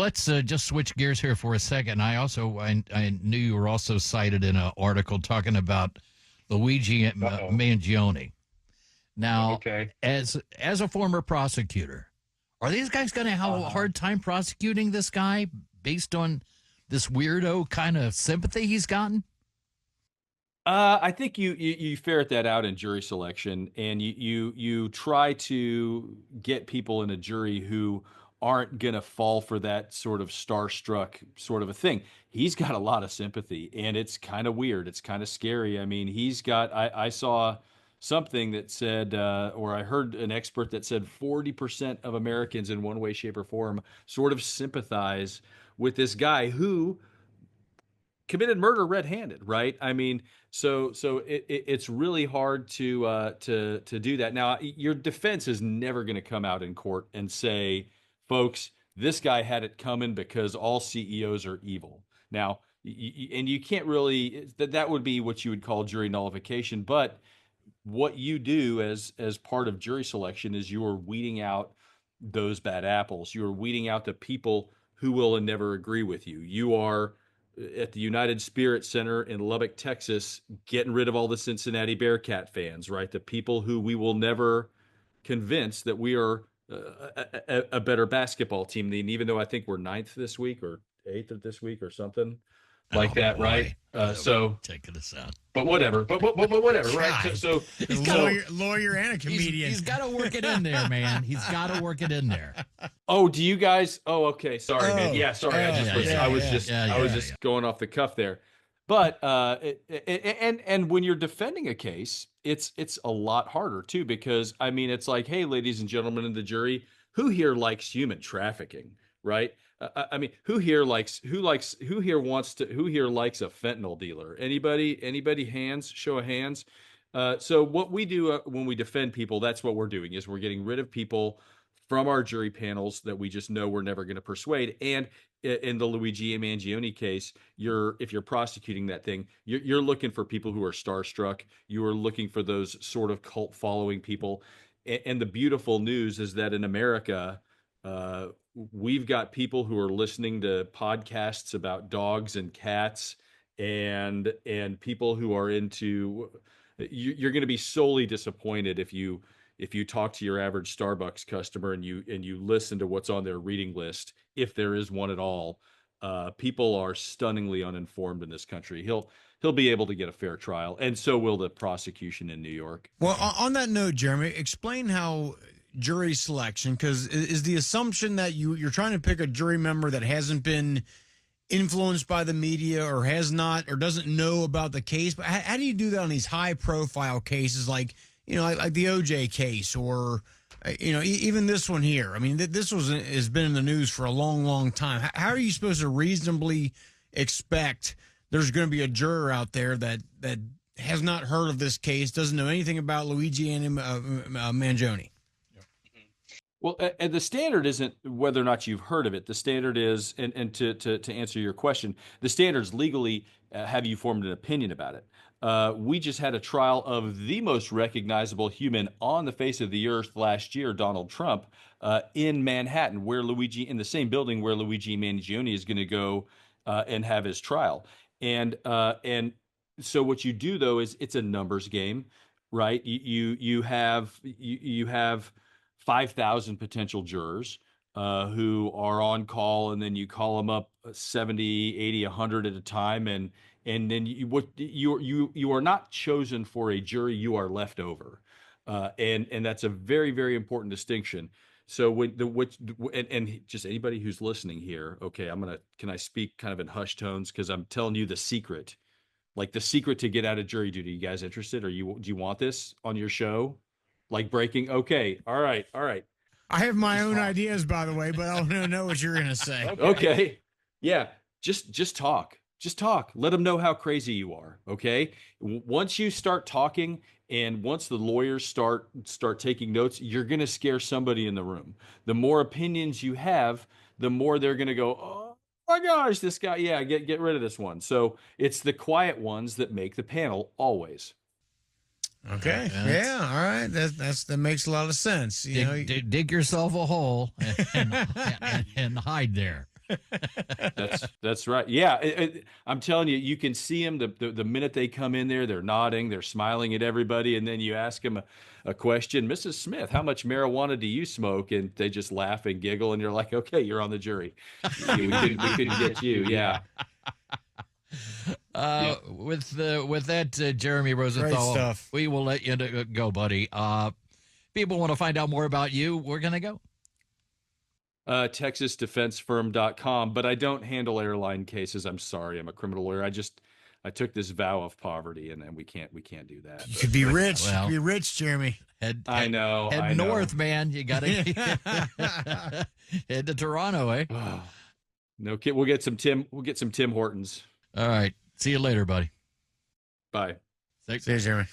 Let's just switch gears here for a second. I knew you were also cited in an article talking about Luigi Uh-oh. Mangione. Now, Okay. as a former prosecutor, are these guys going to have a Uh-huh. hard time prosecuting this guy based on this weirdo kind of sympathy he's gotten? I think you ferret that out in jury selection, and you try to get people in a jury who aren't gonna fall for that sort of starstruck sort of a thing. He's got a lot of sympathy, and it's kind of weird. It's kind of scary. I mean, he's got. I saw something that said, or I heard an expert that said 40% of Americans in one way, shape, or form sort of sympathize with this guy who committed murder red-handed, right? I mean, it's really hard to do that. Now, your defense is never going to come out in court and say, folks, this guy had it coming because all CEOs are evil. Now, and you can't really that would be what you would call jury nullification, but what you do as part of jury selection is you are weeding out those bad apples. You are weeding out the people who will never agree with you. You are at the United Spirit Center in Lubbock, Texas, getting rid of all the Cincinnati Bearcat fans, right? The people who we will never convince that we are a better basketball team than, even though I think we're ninth this week or eighth this week or something like Oh, that, boy. right? So, Taking us out. but whatever, but whatever, right? So, He's so lawyer and a comedian. He's got to work it in there, man. He's got to work it in there. oh, do you guys? Oh, okay. Sorry, man. Yeah, sorry. I was just going off the cuff there. But and when you're defending a case, it's a lot harder too, because I mean, it's like, hey, ladies and gentlemen in the jury, who here likes human trafficking, right? I mean, who here likes who here likes a fentanyl dealer? Anybody? Hands, show of hands. So what we do when we defend people, that's what we're doing, is we're getting rid of people from our jury panels that we just know we're never going to persuade. And in the Luigi Mangione case, if you're prosecuting that thing, you're looking for people who are starstruck. You are looking for those sort of cult following people. And the beautiful news is that in America, we've got people who are listening to podcasts about dogs and cats, and people who are into. You're going to be solely disappointed if you talk to your average Starbucks customer and you listen to what's on their reading list, if there is one at all. People are stunningly uninformed in this country. He'll be able to get a fair trial, and so will the prosecution in New York. Well, on that note, Jeremy, explain how jury selection, because is the assumption that you're trying to pick a jury member that hasn't been influenced by the media or has not or doesn't know about the case. But how do you do that on these high profile cases like the OJ case, or even this one here? I mean, this has been in the news for a long, long time. How are you supposed to reasonably expect there's going to be a juror out there that has not heard of this case, doesn't know anything about Luigi and Mangione? Well, and the standard isn't whether or not you've heard of it. The standard is, and to answer your question, the standard's legally, have you formed an opinion about it? We just had a trial of the most recognizable human on the face of the earth last year, Donald Trump, in Manhattan, in the same building where Luigi Mangione is going to go and have his trial. And so what you do, though, is it's a numbers game, right? You have 5,000 potential jurors who are on call, and then you call them up 70, 80, 100 at a time, and then you are not chosen for a jury, you are left over, and that's a very, very important distinction. So and just anybody who's listening here, okay, can I speak kind of in hushed tones, because I'm telling you the secret, like the secret to get out of jury duty. You guys interested, or do you want this on your show? Like breaking? Okay. All right. I have my own ideas, by the way, but I don't know what you're going to say. Okay. Yeah. Just talk. Just talk. Let them know how crazy you are. Okay. Once you start talking, and once the lawyers start taking notes, you're going to scare somebody in the room. The more opinions you have, the more they're going to go, oh my gosh, this guy. Yeah. Get rid of this one. So it's the quiet ones that make the panel always. Okay. Yeah. All right. That makes a lot of sense. Dig yourself a hole and hide there. That's right. Yeah, I'm telling you, you can see them the minute they come in there. They're nodding, they're smiling at everybody, and then you ask them a question, Mrs. Smith, how much marijuana do you smoke? And they just laugh and giggle, and you're like, okay, you're on the jury. We couldn't get you. Yeah. With that, Jeremy Rosenthal, stuff. we will let you go, buddy. People want to find out more about you. We're going to go. TexasDefenseFirm.com, but I don't handle airline cases. I'm sorry. I'm a criminal lawyer. I took this vow of poverty, and we can't do that. You could be rich. Well, be rich, Jeremy. I know. Head north, man. You got to head to Toronto, eh? No kid. We'll get some Tim Hortons. All right. See you later, buddy. Bye. See you, Jeremy.